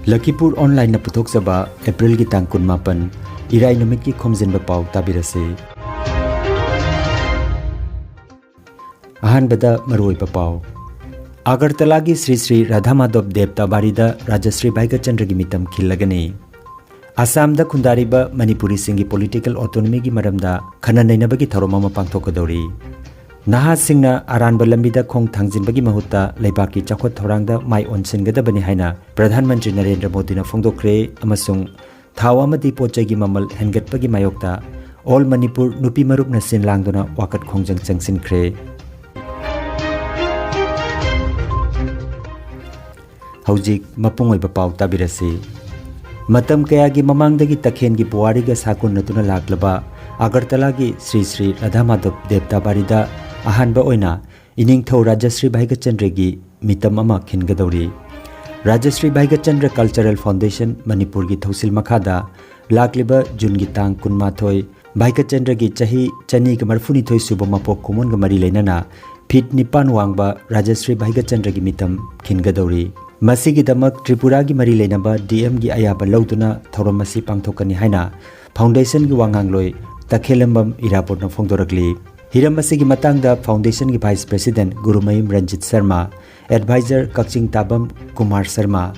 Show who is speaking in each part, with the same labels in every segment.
Speaker 1: Lakhipuronline na putok saba April ki tang kunmapan irai numit ki Khomjinba Pao tabirase. Ahan bada maroi papao. Agartala ki Sri Sri Radha Madhav Devta Barida Rajasri Bhaiga Chandra ki mitam khillagani. Assam da khundariba Manipuri singi political autonomy ki maramda khana nainaba ki tharoma pangthokadori. Naha singna aranba lambida khong thangjinbagi mahutta leibaki chakhot thorangda mai onsingadabani haina Pradhan Mantri Narendra Modi na phongdokre amasung thaw amadi pochai gi mamal hengatpagi mayokta All Manipur nupi marup na sin langduna wakat khongjang changsinkhre. Haujik mapungoi ba pau tabirasi. Matam kaya gi mamangdagi takhen gi puwari ga sakun natuna laklaba Agartala gi Sri Sri Radha Madhav Devta Barida ahanba oina iningthau Rajasri Bhaiga Chandra gi mitam ama khingadori. Rajasri Bhaiga Chandra Cultural Foundation Manipur gi thausil makhada lakliba Jun gi tang kunmathoi Bhaiga Chandra gi chahi chani ga marfuni thoi suba mapok kumun ga mari leinana feet nipan wangba Rajasri Bhaiga Chandra gi mitam khingadori. Masigi damak Tripura gi mari leinaba DM gi ayaba lauduna thorom masi pangthokani haina foundation gi wangangloi takhelambam irapot na phongdorakli. Hiram asigi matangda foundation ki vice president Gurumayim Ranjit Sharma, advisor Kakching Tabam Kumar Sharma,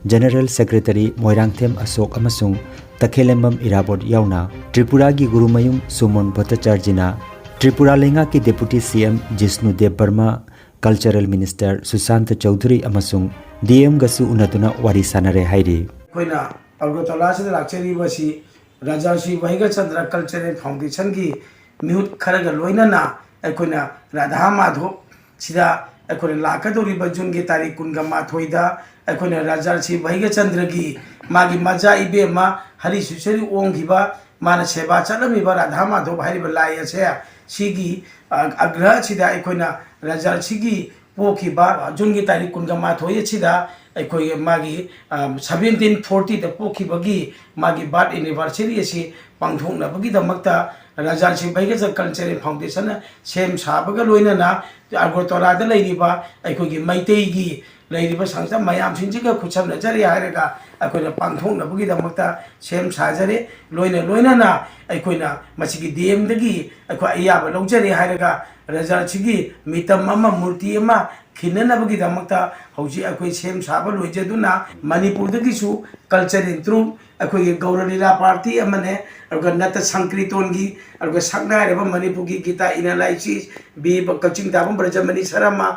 Speaker 1: general secretary Moirangthem Asok amasung takhelambam irapot yauna Tripura gi Gurumayum Sumon Bhattacharjina, Tripura lenga ki deputy CM Jisnu Dev Burma, cultural minister Susanta Chaudhary amasung DM gasu unatuna wari sanare hairi.
Speaker 2: Koina Agartala se lakchari basi Rajasri Bhaiga Chandra Cultural Foundation ki mihut kharaga loinana akoina Radha Madhav sida akoina lakadori bajun ge tarik kunga mathoida akoina Rajasri Bhaiga Chandra gi magi maja ibe ma hari susari onghiba mana seba chalami ba Radha Madhav hari ba lai ase sigi agra sida akoina Rajasri gi poki ba jun ge tarik kunga mathoi sida akhoi magi 1740 da poki bagi magi birth anniversary asi pangthongna bagi damakta Rajasri Bhaiga Chandra Cultural Foundation sem sabaga loinana Agartala da leiriba akhoi gi maitei gi leiriba sangsa mayam sinjiga khucham najari hairaga akhoi pangthongna bagi damakta sem sajare loinana akhoi masigi DM dagi akhoi ayaba lojari hairaga Rajasri gi mitam mama murti ama खिनना बगी दमकता हौजी अखोई same साबा लोइजदुना Manipur दगिसु cultural troop अखोई गौरलीला party अमने अरगा नत संक्रितोन गी अरगा सकना रेबा मणिपुर की Gita analysis B कचिंग Tabam ब्रजमणि Sharma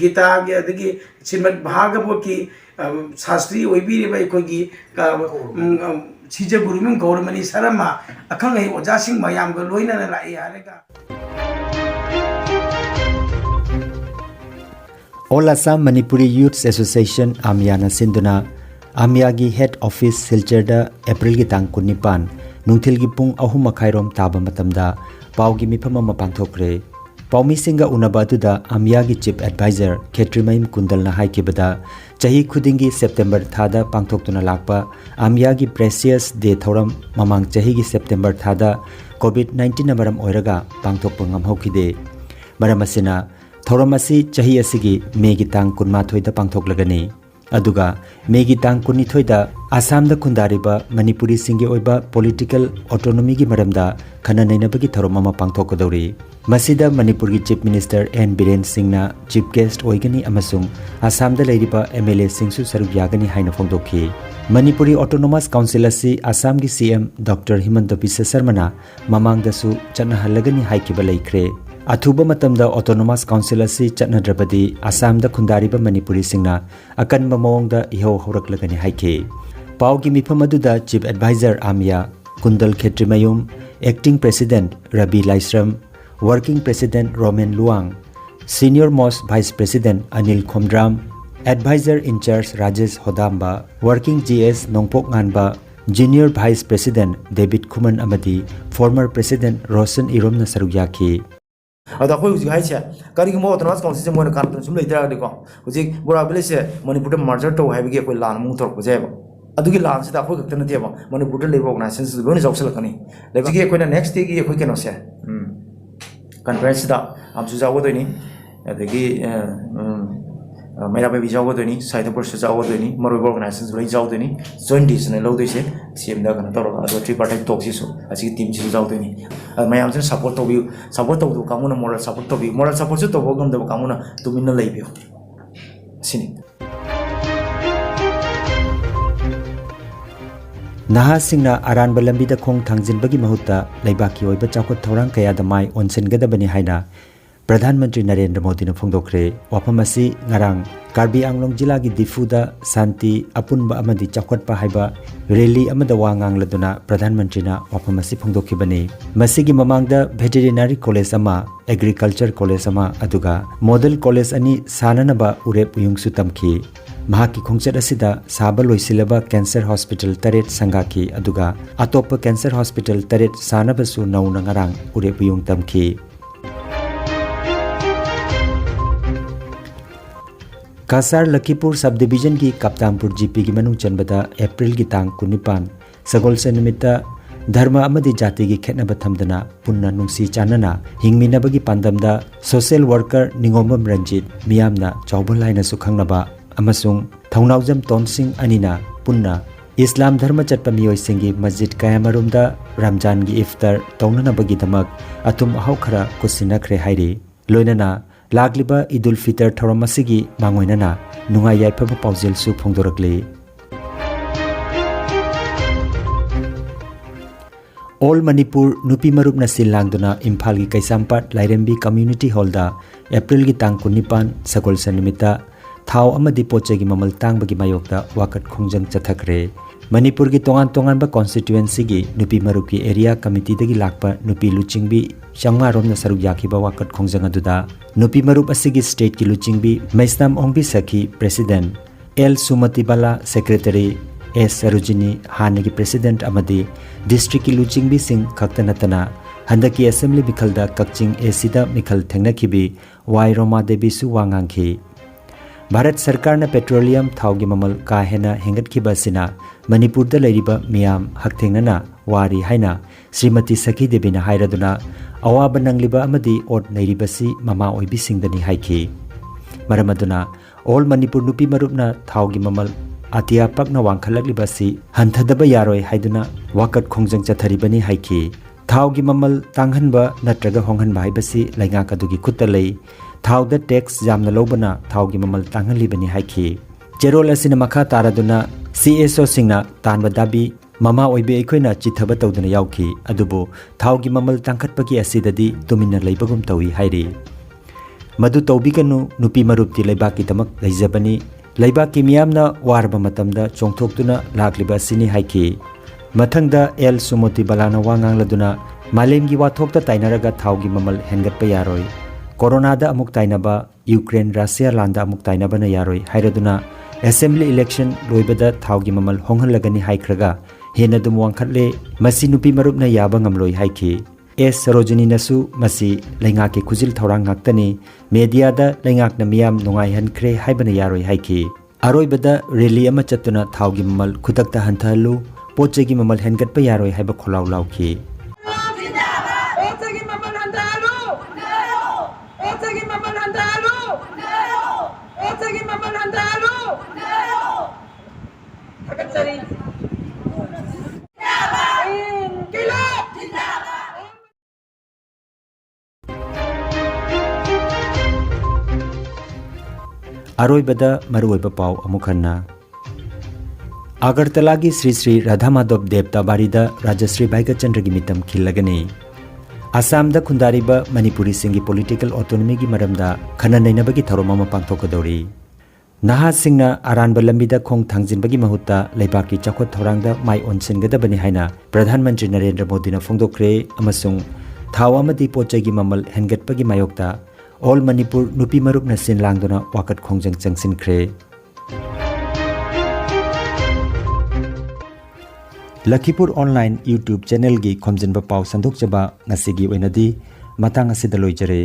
Speaker 2: Gita गे दगी श्रीमद् भागवत की शास्त्री ओइबी रेबा अखोई की सिजे गुरुमिंग गौरमणि शर्मा अखंग है ओजा सिंह मयाम ग लोइना लाई हारेगा.
Speaker 1: All Assam Manipuri Youths Association Amyana Sinduna Amyagi Head Office Silcherda April gi tang kunipan nungthil gi pung ahum makhairom taba matamda pau gi mifama mapangthokre paumi singa unabadu da Amyagi Chief Advisor Khetrimaim Kundal na haikibada chahi khudingi September thada pangthoktuna lakpa Amyagi Precious Day thoram mamang chahi gi September thada COVID-19 na maram oiraga pangthokpa ngamhokide maramasina Thoramasi chahi asigi megi tang kunmathoi da pangthoklagani aduga megi tang kunithoi da Assam da khundariba Manipuri singi oiba political autonomy gi maramda khana nainabagi thoroma ma pangthokadori masida Manipur gi Chief Minister N Biren Singh na chief guest oigani amasung Assam da leiriba MLA singsu saruk yagani haina phongdokhi Manipuri Autonomous Council asi Assam gi CM Dr Himanta Biswa Sarma na mamang da su chana halagani haikiba laikre Athuba matamda Autonomous Council asi chatnadrabadi Assam da khundariba Manipuri singna akanba mawongda iho horaklagani haike pau gi mifam aduda Chief Advisor Amya Kundal Khetrimayum Acting President Rabi Laisram Working President Roman Luang Senior Most Vice President Anil Khomdram Advisor in Charge Rajesh Hodamba Working GS Nongpok Nganba Junior Vice President David Kuman Amadi Former President Rosen Irom na sarugyaki
Speaker 3: ada khoi uji hai che kari mo autonomous council se mo kan sum leidra de ko uji bora bele se manipur merger to hai ge koi lan mung thor ko jeba adu gi lan se da khoi kakta na deba manipur le organization se lo ni joksel kani le gi koi na next day gi khoi keno se conference da am su jawo do ni ade gi Mera Baby Jawadoni, Saitapur Jawadoni, Maru organizations like Jawadoni, joint decision and Lodisha, CM Dagan, tripartite talks, as he teams Jawadoni. My answer support of you, support of the Kamuna, moral support of you, moral support to welcome the Kamuna to win the labio. Sini.
Speaker 1: Nahasingna aran balambi da khong thangjin bagi mahuta laibaki oiba chakot thorang kaya da mai onsen gadabani haina Pradhan Mantri Narendra Modi na phongdokre wapamasi ngarang Karbi Anglong jila gi difuda santi apunba amadi chakotpa haiba rally amada wangang laduna Pradhan Mantri na wapamasi phongdokhibani masigi mamangda veterinary college ama agriculture college ama aduga model college ani sananaba urep uyungsu tamki mahaki khongchat asida saba loisilaba cancer hospital taret sangaki aduga atopa cancer hospital taret sanabasu nauna ngarang urep uyung tamki Kasar Lakhipur subdivision ki Kaptampur GP ki manung chanbada April ki tang 19 sagol se nimita dharma amadi jati ki khetnaba thamdana punna nungsi chanana hingminabagi pandamda social worker Ningomam Ranjit miyamna chawbalaina su khangnaba amasung thaunaujam tonsing anina punna Islam dharma chatpa miyoi singi masjid kayamarumda Ramjan gi iftar taunanabagi damak atum ahau khara kusinakre hairi loinana Lagliba Idul Fitr Thoramasigi Mangoinana Nungai Yaipaba Pauzil Su Phongdorakli All Manipur Nupi Marup na Silangduna Imphal gi Kaisampat Lairembi Community Hall da April gi tang 19 Sagol Sanimita Thau amadi poche gi mamal tang bagi mayokda wakat khongjang chathakre Manipur gi tongan ba constituency gi Nupi Marup ki area committee dagi lakpa Nupi Luchingbi Changma rom na saruk yakhiba wakat khongjang aduda Nupi Marup asigi state ki Luchingbi Maisnam Ongbi Sakhi president L Sumati Bala secretary S Sarojini Hanagi president amadi district ki Luchingbi sing khaktanatana handaki assembly mikhalda Kakching Asida mikhal thengnakhibi Y Roma Devi su wangangkhi Bharat Sarkar na petroleum thaugi mamal ka hena hengatkhiba sina Manipur da leiriba miyam hakthengnana wari haina Srimati Sakhi Devi na hairaduna awaba nangliba amadi ot nairibasi mama oibi singdani haiki maramaduna all Manipur Nupi Marupna thaugi mamal atia pakna wangkhalaklibasi hanthadaba yaroi haiduna wakat khongjang chatharibani haiki thaugi mamal tanghanba natraga honghanba haibasi lainga kadugi kutalei thauda tax jamna lobana thaugi mamal tanghanlibani haiki cherol asina makha taraduna CSO singna tanba dabi Mama oibe ekoina chithaba tawduna yauki adubu thaugi mamal tangkhatpagi asidadi tumina leibagum tawi hairi madu tawbiganu nupi marupti leibaki tamak leijabani leibaki miyamna warba matamda chongthoktuna lakliba sini haiki mathangda L Sumoti Balana wangang laduna malemgi wathokta tainaraga thaugi mamal hengatpa yaroi corona da amuk tainaba Ukraine Russia landa amuk tainaba na yaroi hairaduna assembly election loibada thaugi mamal honghalagani haikraga hena dum wangkhatle masi nupi marupna yaba ngamloi haiki S Sarojini nasu masi lainga ke khujil thorang ngaktani media da laingak na miyam nungai hankhre haibana yaroi haiki aroibada rally ama chatuna thaugi mamal khutakta hanthalu pochegi mamal hengatpa yaroi haiba kholaw lawki Aroibada maruoiba pau amukhanna Agartala gi Sri Sri Radha Madhav Devta Barida Rajasri Bhaiga Chandra gi mitam khillagani Assam da khundariba Manipuri singi political autonomy gi maramda khana nainaba gi tharoma ma pangthokadori Naha singna aranba lambida khong thangjinba gi mahutta leibaki chakhot thorangda mai onsingadabani haina Pradhan Mantri Narendra Modi na phongdokre amasung thawa amadi pochai gi mamal hengatpa gi mayokta All Manipur Nupi Marup na sinlangduna wakat khongjang changsinkre Lakhipuronline YouTube channel gi Khomjinba Pao sandok chaba ngasigi oinadi matang asida loijare